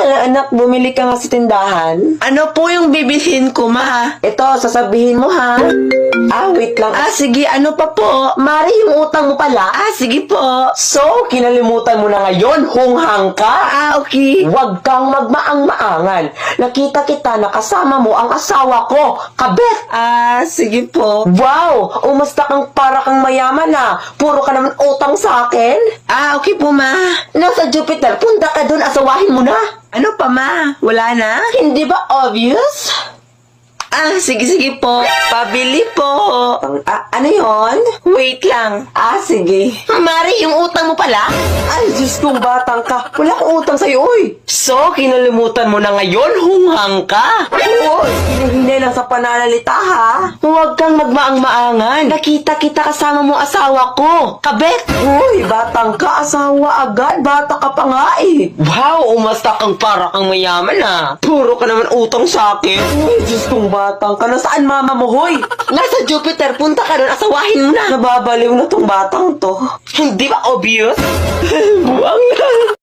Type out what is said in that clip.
Anak, bumili ka nga sa tindahan. Ano po yung bibilhin ko, ma? Ito, sasabihin mo ha. Wait lang. Sige, ano pa po? Mari, yung utang mo pala. Sige po. So, kinalimutan mo na ngayon, hunghang ka. Okay. Huwag kang magmaang-maangan. Nakita kita na kasama mo ang asawa ko, kabet. Sige po. Wow, umasta kang para kang mayaman na. Puro ka naman utang sa akin. Okay po, ma. Nasa Jupiter, punta ka dun, asawahin mo na. Ano pa, ma? Wala na? Hindi ba obvious? Sige po. Pabili po. Ano yon? Wait lang. Sige. Mari, yung utang mo pala? Ay, Diyos kong batang ka. Wala akong utang sa'yo, uy. So, kinalimutan mo na ngayon, hunghang ka. Uy, hinihinay lang sa pananalita, ha? Huwag kang magmaang-maangan. Nakita kita kasama mo asawa ko. Kabet. Uy, batang ka, asawa agad. Bata ka pa nga eh. Wow, umasta kang para kang mayaman Puro ka naman utang sa akin. Uy, Diyos kong batang ka. Nasaan mama mo, hoy? Nasa Jupiter, punta ka doon, asawahin mo na. Nababaliw na tong batang to. Hindi ba obvious? Buwang na.